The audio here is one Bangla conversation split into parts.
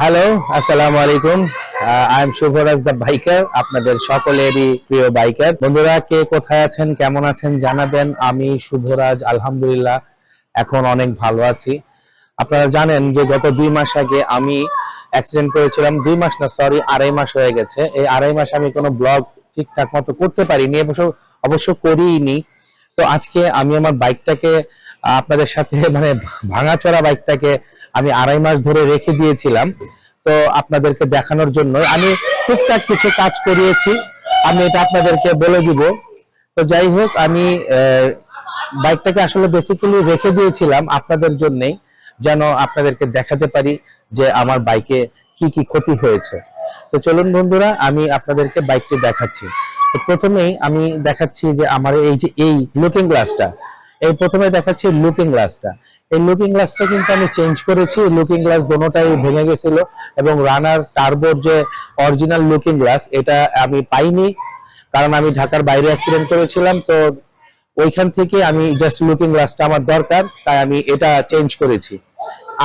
হ্যালো, আসসালামু আলাইকুম। I am Shubhraj the biker, আপনাদের সকলেরই প্রিয় বাইকার। বন্ধুরা, কে কোথায় আছেন, কেমন আছেন জানাবেন। আমি শুভরাজ আলহামদুলিল্লাহ এখন অনেক ভালো আছি। আপনারা জানেন যে গত 2 মাস আগে আমি অ্যাক্সিডেন্ট করেছিলাম। 2 মাস না, সরি, 2.5 মাস হয়ে গেছে। এই 2.5 মাস আমি কোনো ব্লগ ঠিকঠাক মতো করতে পারিনি, অবশ্য করিনি। তো আজকে আমি আমার বাইকটাকে আপনাদের সাথে মানে ভাঙাচোরা বাইকটাকে আমি 2.5 মাস ধরে রেখে দিয়েছিলাম। তো আপনাদেরকে দেখানোর জন্য আমি টুকটাক কিছু কাজ করিয়েছি, আমি এটা আপনাদেরকে বলে দিব। তো যাই হোক, আমি বাইকটাকে আসলে বেসিক্যালি রেখে দিয়েছিলাম আপনাদের জন্যই, যেন আপনাদেরকে দেখাতে পারি যে আমার বাইকে কি কি ক্ষতি হয়েছে। তো চলুন বন্ধুরা, আমি আপনাদেরকে বাইকটি দেখাচ্ছি। তো প্রথমেই আমি দেখাচ্ছি যে আমার এই লুকিং গ্লাসটা, এই প্রথমে দেখাচ্ছি লুকিং গ্লাসটা। এই লুকিং গ্লাসটা কিন্তু আমি চেঞ্জ করেছি। লুকিং গ্লাস দোনোটাই ভেঙে গেছিল এবং রানার টার্বোর যে অরিজিনাল লুকিং গ্লাস এটা আমি পাইনি, কারণ আমি ঢাকার বাইরে অ্যাক্সিডেন্ট করেছিলাম। তো ওইখান থেকে আমি জাস্ট লুকিং গ্লাসটা আমার দরকার, তাই আমি এটা চেঞ্জ করেছি।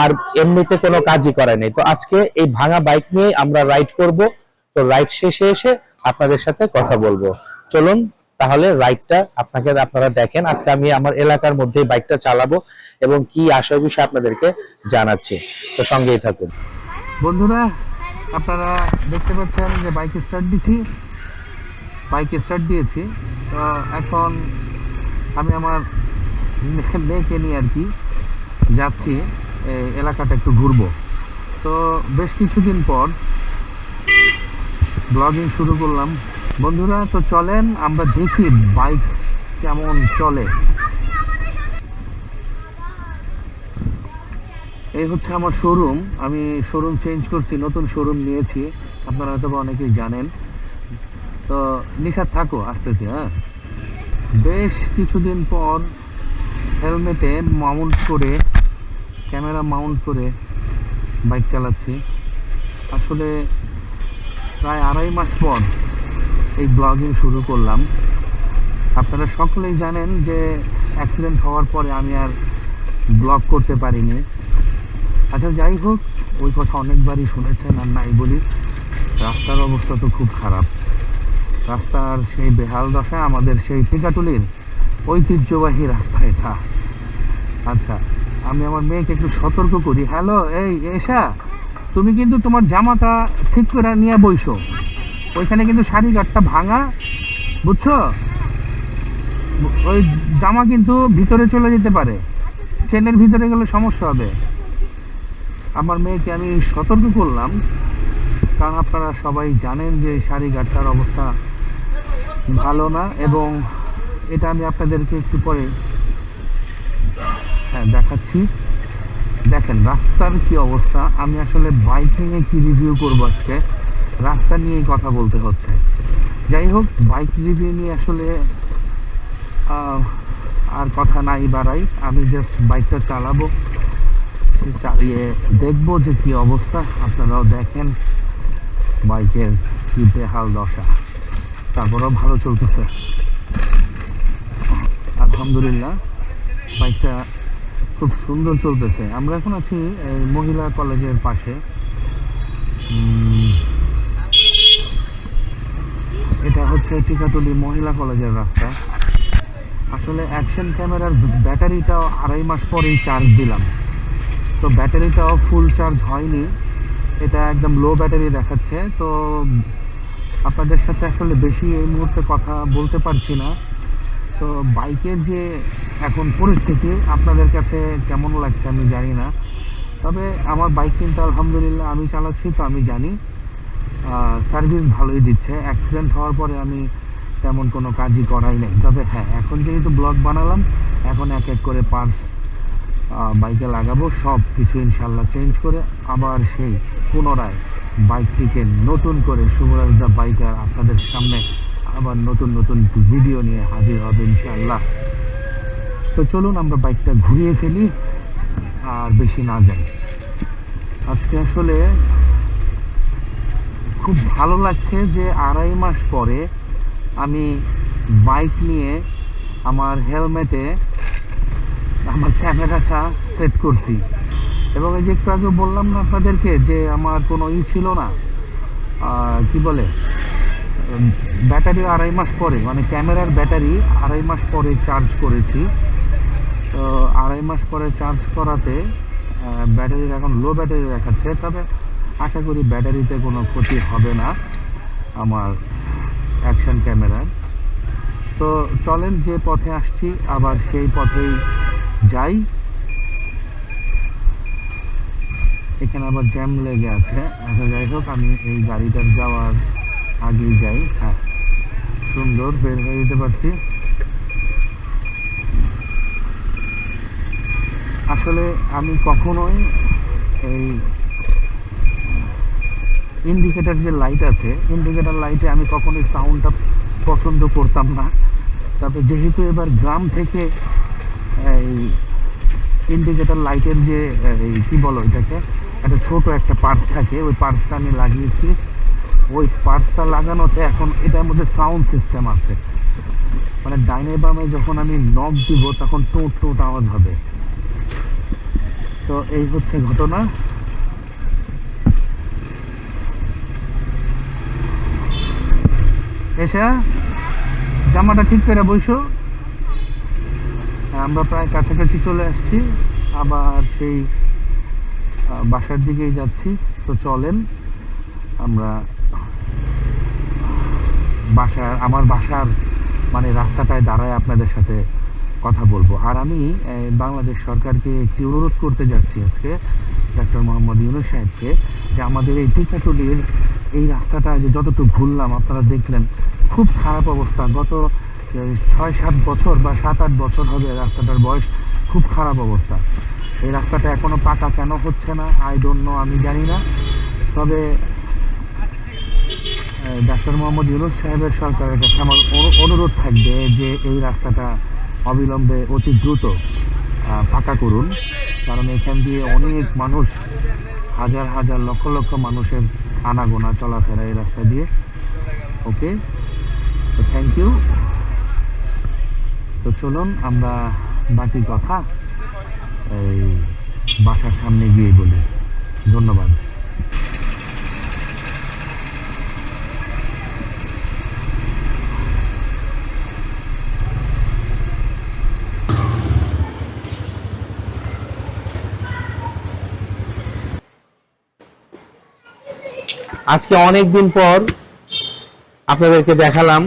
আর এমনিতে কোনো কাজই করাই নেই। তো আজকে এই ভাঙা বাইক নিয়ে আমরা রাইড করব। তো রাইড শেষে এসে আপনাদের সাথে কথা বলবো। চলুন তাহলে রাইডটা আপনারা দেখেন। আজকে আমি আমার এলাকার মধ্যেই বাইকটা চালাবো এবং কি আশয় বিষয় আপনাদেরকে জানাচ্ছি। তো সঙ্গেই থাকুন বন্ধুরা। আপনারা দেখতে পাচ্ছেন যে বাইক স্টার্ট দিয়েছি। তো এখন আমি আমার মেয়েকে নিয়ে আর কি যাচ্ছি, এলাকাটা একটু ঘুরবো। তো বেশ কিছুদিন পর ব্লগিং শুরু করলাম বন্ধুরা। তো চলেন আমরা দেখি বাইক কেমন চলে। এই হচ্ছে আমার শোরুম। আমি শোরুম চেঞ্জ করছি, নতুন শোরুম নিয়েছি, আপনারা হয়তো অনেকেই জানেন। তো নিশা থাকো আসতেছি। হ্যাঁ, বেশ কিছুদিন পর হেলমেটে মাউন্ট করে, ক্যামেরা মাউন্ট করে বাইক চালাচ্ছি। আসলে প্রায় 2.5 মাস পর এই ব্লগিং শুরু করলাম। আপনারা সকলেই জানেন যে অ্যাক্সিডেন্ট হওয়ার পরে আমি আর ব্লগ করতে পারিনি। আচ্ছা, যাই হোক, ওই কথা অনেকবারই শুনেছেন, আর নাই বলি। রাস্তার অবস্থা তো খুব খারাপ। রাস্তার সেই বেহাল দশা, আমাদের সেই টিকাটুলির ঐতিহ্যবাহী রাস্তা এটা। আচ্ছা, আমি আমার মেয়েকে একটু সতর্ক করি। হ্যালো, এই এসা, তুমি কিন্তু তোমার জামাটা ঠিক করে নিয়ে বইসো। ওইখানে কিন্তু শাড়ি গাঁটটা ভাঙা, বুঝছো? ওই জামা কিন্তু ভিতরে চলে যেতে পারে, চেনের ভিতরে গেলে সমস্যা হবে। আমার মেয়েকে আমি সতর্ক করলাম, কারণ আপনারা সবাই জানেন যে শাড়ি গাঁটটার অবস্থা ভালো না। এবং এটা আমি আপনাদেরকে একটু পরে দেখাচ্ছি। দেখেন রাস্তার কি অবস্থা। আমি আসলে বাইকিংয়ে কি রিভিউ করবো আজকে, রাস্তা নিয়েই কথা বলতে হচ্ছে। যাই হোক, বাইক রিভিউ নিয়ে আসলে আর কথা নাই বাড়াই। আমি জাস্ট বাইকটা চালাবো, চালিয়ে দেখবো যে কি অবস্থা। আপনারাও দেখেন বাইকের কি বেহাল দশা। তারপরেও ভালো চলতেছে আলহামদুলিল্লাহ। বাইকটা খুব সুন্দর চলতেছে। আমরা এখন আছি মহিলা কলেজের পাশে। এটা হচ্ছে টিকাটুলি মহিলা কলেজের রাস্তা। আসলে অ্যাকশন ক্যামেরার ব্যাটারিটাও 2.5 মাস পরেই চার্জ দিলাম, তো ব্যাটারিটাও ফুল চার্জ হয়নি, এটা একদম লো ব্যাটারি দেখাচ্ছে। তো আপনাদের সাথে আসলে বেশি এই মুহূর্তে কথা বলতে পারছি না। তো বাইকের যে এখন পরিস্থিতি আপনাদের কাছে কেমন লাগছে আমি জানি না, তবে আমার বাইক কিন্তু আলহামদুলিল্লাহ আমি চালাচ্ছি, তো আমি জানি সার্ভিস ভালোই দিচ্ছে। অ্যাক্সিডেন্ট হওয়ার পরে আমি তেমন কোনো কাজই করাই নাই। তবে হ্যাঁ, এখন যেহেতু ব্লগ বানালাম, এখন এক এক করে পার্টস বাইকে লাগাবো, সব কিছু ইনশাল্লাহ চেঞ্জ করে আবার সেই পুনরায় বাইকটিকে নতুন করে শুভরাজ দা বাইকার আপনাদের সামনে আবার নতুন নতুন ভিডিও নিয়ে হাজির হবে ইনশাআল্লাহ। তো চলুন আমরা বাইকটা ঘুরিয়ে ফেলি, আর বেশি না যাই। আজকে আসলে খুব ভালো লাগছে যে 2.5 মাস পরে আমি বাইক নিয়ে আমার হেলমেটে আমার ক্যামেরাটা সেট করছি। এবং এই যে একটু আগে বললাম না আপনাদেরকে যে আমার কোনো ছিল না, কি বলে, ব্যাটারি 2.5 মাস পরে, মানে ক্যামেরার ব্যাটারি 2.5 মাস পরে চার্জ করেছি। তো 2.5 মাস পরে চার্জ করাতে ব্যাটারির এখন লো ব্যাটারি দেখাচ্ছে, তবে আশা করি ব্যাটারিতে কোনো ক্ষতি হবে না আমার অ্যাকশন ক্যামেরার। তো চলেন, যে পথে আসছি আবার সেই পথেই যাই। এখানে আবার জ্যাম লেগে আছে। আচ্ছা, যাই হোক, আমি এই গাড়িটার যাওয়ার আগেই যাই। হ্যাঁ, সুন্দর বের হয়ে যেতে পারছি। আসলে আমি কখনোই এই ইন্ডিকেটর যে লাইট আছে, ইন্ডিকেটর লাইটে আমি কখনোই সাউন্ডটা পছন্দ করতাম না। তবে যেহেতু এবার গ্রাম থেকে এই ইন্ডিকেটর লাইটের যে এই কী বলো এটাকে, একটা ছোট একটা পার্টস থাকে, ওই পার্টসটা আমি লাগিয়েছি। ওই পার্টসটা লাগানোতে এখন এটার মধ্যে সাউন্ড সিস্টেম আছে, মানে ডাইনে বামে যখন আমি নক দিব তখন টোট টোট আওয়াজ হবে। তো এই হচ্ছে ঘটনা। এসা জামাটা ঠিক করে বসো। আমরা প্রায় কাছাকাছি চলে আসছি, আবার সেই বাসার দিকেই যাচ্ছি। তো চলেন আমরা আমার বাসার মানে রাস্তাটায় দাঁড়ায় আপনাদের সাথে কথা বলবো। আর আমি বাংলাদেশ সরকারকে একটি অনুরোধ করতে যাচ্ছি আজকে, ডক্টর মোহাম্মদ ইউনূস সাহেবকে, যে আমাদের এই টিকাটুলির এই রাস্তাটা যে যতটুকু ঘুরলাম আপনারা দেখলেন, খুব খারাপ অবস্থা। গত 6-7 বছর বা 7-8 বছর হবে রাস্তাটার বয়স, খুব খারাপ অবস্থা। এই রাস্তাটা এখনো পাকা কেন হচ্ছে না আই ডোন্ট নো, আমি জানি না। তবে ডাক্তার মোহাম্মদ ইউনূস সাহেবের সরকারের কাছে আমার অনুরোধ থাকবে যে এই রাস্তাটা অবিলম্বে অতি দ্রুত পাকা করুন, কারণ এখান দিয়ে অনেক মানুষ, হাজার হাজার লক্ষ লক্ষ মানুষের আনাগোনা চলাফেরা এই রাস্তা দিয়ে। ওকে, তো থ্যাংক ইউ। তো চলুন আমরা বাকি কথা এই বাসার সামনে গিয়ে বলি। ধন্যবাদ। আজকে অনেক দিন পর আপনাদেরকে দেখালাম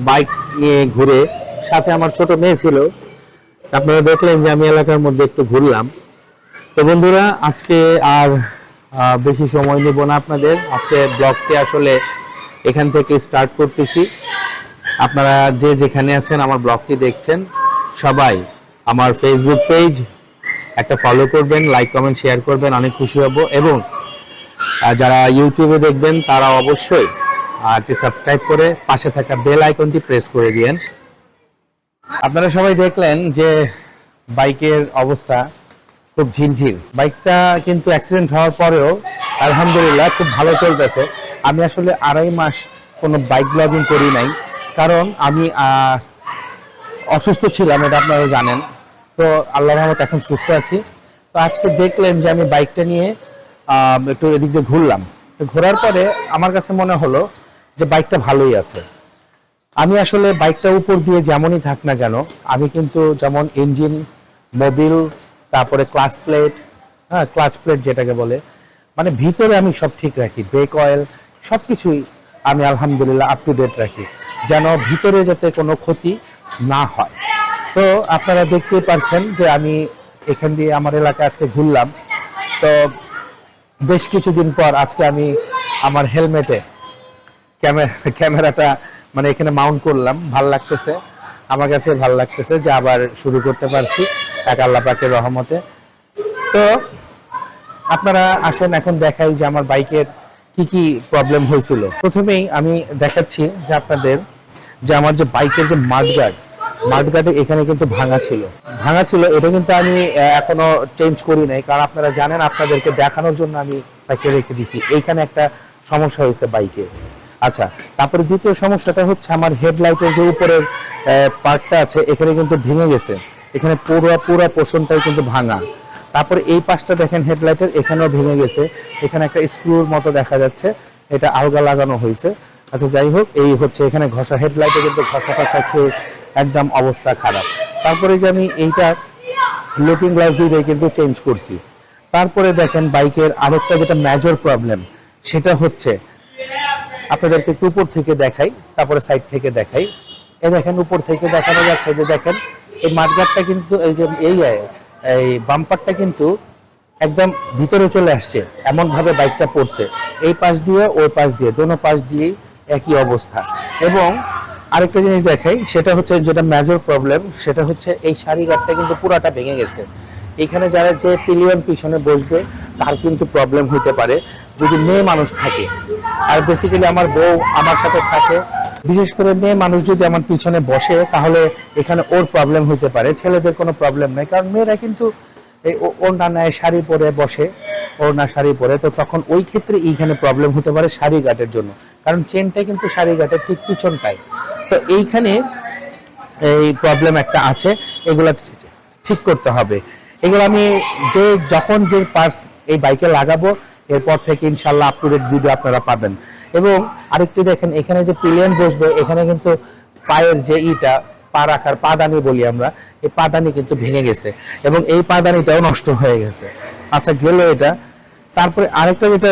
বাইক নিয়ে ঘুরে, সাথে আমার ছোট মেয়ে ছিল। আপনারা দেখলেন যে আমি এলাকার মধ্যে একটু ঘুরলাম। তো বন্ধুরা, আজকে আর বেশি সময় নেব না আপনাদের। আজকে ব্লগটি আসলে এখান থেকে স্টার্ট করতেছি। আপনারা যে যেখানে আছেন আমার ব্লগটি দেখছেন, সবাই আমার ফেসবুক পেজ একটা ফলো করবেন, লাইক কমেন্ট শেয়ার করবেন, অনেক খুশি হব। এবং যারা ইউটিউবে দেখবেন তারা অবশ্যই একটি সাবস্ক্রাইব করে পাশে থাকা বেল আইকনটি প্রেস করে দিয়েন। আপনারা সবাই দেখলেন যে বাইকের অবস্থা খুব ঝিলঝিল। বাইকটা কিন্তু অ্যাক্সিডেন্ট হওয়ার পরেও আলহামদুলিল্লাহ খুব ভালো চলতেছে। আমি আসলে 2.5 মাস কোনো বাইক ব্লগিং করি নাই, কারণ আমি অসুস্থ ছিলাম, এটা আপনারা জানেন। তো আল্লাহর রহমতে এখন সুস্থ আছি। তো আজকে দেখলেন যে আমি বাইকটা নিয়ে একটু এদিক দিয়ে ঘুরলাম। তো ঘোরার পরে আমার কাছে মনে হলো যে বাইকটা ভালোই আছে। আমি আসলে বাইকটা উপর দিয়ে যেমনই থাক না কেন, আমি কিন্তু যেমন ইঞ্জিন, মোবিল, তারপরে ক্লাচ প্লেট যেটাকে বলে, মানে ভিতরে আমি সব ঠিক রাখি। ব্রেক অয়েল সব কিছুই আমি আলহামদুলিল্লাহ আপ টু ডেট রাখি, যেন ভিতরে যাতে কোনো ক্ষতি না হয়। তো আপনারা দেখতেই পাচ্ছেন যে আমি এখান দিয়ে আমার এলাকায় আজকে ঘুরলাম। তো বেশ কিছুদিন পর আজকে আমি আমার হেলমেটে ক্যামেরাটা মানে এখানে মাউন্ট করলাম। ভাল লাগতেছে, আমার কাছে ভালো লাগতেছে যে আবার শুরু করতে পারছি এক আল্লাহ পাকের রহমতে। তো আপনারা আসেন এখন দেখাই যে আমার বাইকের কি কি প্রবলেম হয়েছিল। প্রথমেই আমি দেখাচ্ছি যে আপনাদের যে আমার যে বাইকের যে মাডগার্ডে এখানে কিন্তু ভাঙা ছিল। এটা কিন্তু আমি এখনো চেঞ্জ করি নাই, কারণ আপনারা জানেন আপনাদেরকে দেখানোর জন্য আমি বাইকে রেখে দিছি। এইখানে একটা সমস্যা হয়েছে বাইকে। আচ্ছা, তারপরে দ্বিতীয় সমস্যাটা হচ্ছে আমার হেডলাইটের যে উপরের পার্টটা আছে এখানে কিন্তু ভেঙে গেছে। এখানে পুরো পোর্শনটাই কিন্তু ভাঙা। তারপরে এই পাশটা দেখেন হেডলাইটের এখানেও ভেঙে গেছে, এখানে একটা স্ক্রুর মতো দেখা যাচ্ছে, এটা আলগা লাগানো হয়েছে। আচ্ছা যাই হোক, এই হচ্ছে এখানে ঘষা, হেডলাইটে কিন্তু ঘষা টসা খেয়ে একদম অবস্থা খারাপ। তারপরে যে আমি এইটা লুকিং গ্লাস দুইটাই কিন্তু চেঞ্জ করছি। তারপরে দেখেন বাইকের আরেকটা যেটা মেজর প্রবলেম, সেটা হচ্ছে আপনাদেরকে একটু উপর থেকে দেখাই, তারপরে সাইড থেকে দেখাই। এই দেখেন উপর থেকে দেখানো যাচ্ছে যে দেখেন এই মাঠগাটটা কিন্তু এই বাম্পারটা কিন্তু একদম ভিতরে চলে আসছে, এমন ভাবে বাইকটা পড়ছে, এই পাশ দিয়ে ওই পাশ দিয়ে দোনো পাশ দিয়েই একই অবস্থা। এবং আরেকটা জিনিস দেখাই, সেটা হচ্ছে যেটা মেজর প্রবলেম, সেটা হচ্ছে এই সারি গার্ডটা কিন্তু পুরাটা ভেঙে গেছে। এখানে যারা যে পিলিয়ন পিছনে বসবে তার কিন্তু প্রবলেম হতে পারে যদি মেয়ে মানুষ থাকে। আর বেসিক্যালি আমার বউ আমার সাথে থাকে, বিশেষ করে মেয়ে মানুষ যদি আমার পিছনে বসে তাহলে এখানে ওর প্রবলেম হতে পারে, ছেলেদের কোনো প্রবলেম নেই। কারণ মেয়েরা কিন্তু এই ওড়না নেয়, শাড়ি পরে বসে, ওড়না শাড়ি পরে, তো তখন ওই ক্ষেত্রে এইখানে প্রবলেম হতে পারে শাড়ি গার্ডের জন্য, কারণ চেনটা কিন্তু শাড়ি গার্ডের ঠিক পিছনটাই। তো এইখানে এই প্রবলেম একটা আছে, এগুলা ঠিক করতে হবে। এগুলো আমি যখন যে পার্টস এই বাইকে লাগাবো এরপর থেকে ইনশাল্লাহ আপ টু ডেট ভিডিও আপনারা পাবেন। এবং আরেকটি দেখেন, এখানে যে পিলিয়ন বসবে এখানে কিন্তু পায়ের যে পা রাখার পাদানি বলি আমরা, এই পাদানি কিন্তু ভেঙে গেছে এবং এই পাদানিটাও নষ্ট হয়ে গেছে। আচ্ছা গেল এটা। তারপরে আরেকটা যেটা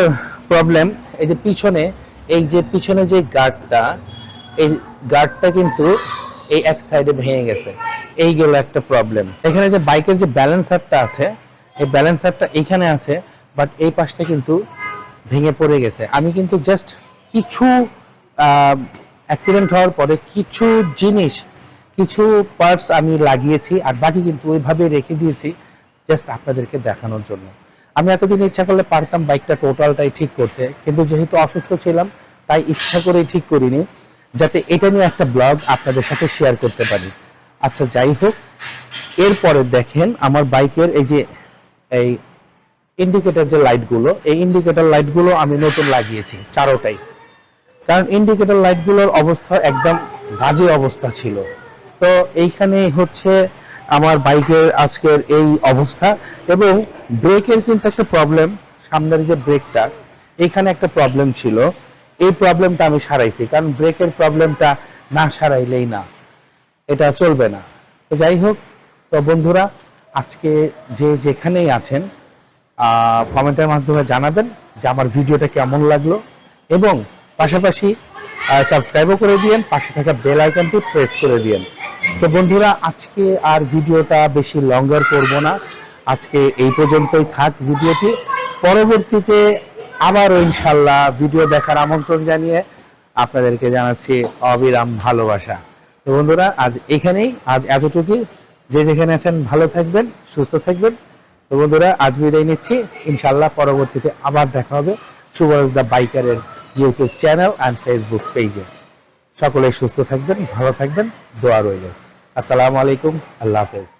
প্রবলেম, এই যে পিছনে যে গার্ডটা, এই গার্ডটা কিন্তু এই এক সাইডে ভেঙে গেছে, এই গেল একটা প্রবলেম। এখানে যে বাইকের যে ব্যালেন্সারটা আছে, এই ব্যালেন্সারটা এখানে আছে, বাট এই পাশটা কিন্তু ভেঙে পড়ে গেছে। আমি কিন্তু জাস্ট কিছু অ্যাক্সিডেন্ট হওয়ার পরে কিছু পার্টস আমি লাগিয়েছি, আর বাকি কিন্তু ওইভাবে রেখে দিয়েছি জাস্ট আপনাদেরকে দেখানোর জন্য। আমি এতদিন ইচ্ছা করলে পারতাম বাইকটা টোটালটাই ঠিক করতে, কিন্তু যেহেতু অসুস্থ ছিলাম তাই ইচ্ছা করেই ঠিক করিনি, যাতে এটা নিয়ে একটা ব্লগ আপনাদের সাথে শেয়ার করতে পারি। আচ্ছা যাই হোক, এরপরে দেখেন আমার বাইকের এই ইন্ডিকেটর যে লাইটগুলো, এই ইন্ডিকেটর লাইটগুলো আমি নতুন লাগিয়েছি চারোটাই, কারণ ইন্ডিকেটর লাইটগুলোর অবস্থা একদম বাজে অবস্থা ছিল। তো এইখানে হচ্ছে আমার বাইকের আজকের এই অবস্থা। এবং ব্রেকের কিন্তু একটা প্রবলেম, সামনের যে ব্রেকটা এখানে একটা প্রবলেম ছিল, এই প্রবলেমটা আমি সারাইছি, কারণ ব্রেকের প্রবলেমটা না সারাইলেই না, এটা চলবে না। তো যাই হোক, তো বন্ধুরা আজকে যেখানেই আছেন কমেন্টের মাধ্যমে জানাবেন যে আমার ভিডিওটা কেমন লাগলো, এবং পাশাপাশি সাবস্ক্রাইবও করে দিয়েন, পাশে থাকা বেল আইকনটি প্রেস করে দিয়েন। তো বন্ধুরা আজকে আর ভিডিওটা বেশি লঙ্গার করব না, আজকে এই পর্যন্তই থাক ভিডিওটি। পরবর্তীতে আবারও ইনশাল্লাহ ভিডিও দেখার আমন্ত্রণ জানিয়ে আপনাদেরকে জানাচ্ছি অবিরাম ভালোবাসা। তো বন্ধুরা আজ এতটুকুই। যেখানে আছেন ভালো থাকবেন, সুস্থ থাকবেন। তো বন্ধুরা আজ বিদায় নিচ্ছি, ইনশাল্লাহ পরবর্তীতে আবার দেখা হবে শুভরাজ দ্য বাইকারের ইউটিউব চ্যানেল অ্যান্ড ফেসবুক পেজে। সকলে সুস্থ থাকবেন, ভালো থাকবেন, দোয়া রইল। আসসালামু আলাইকুম, আল্লাহ হাফেজ।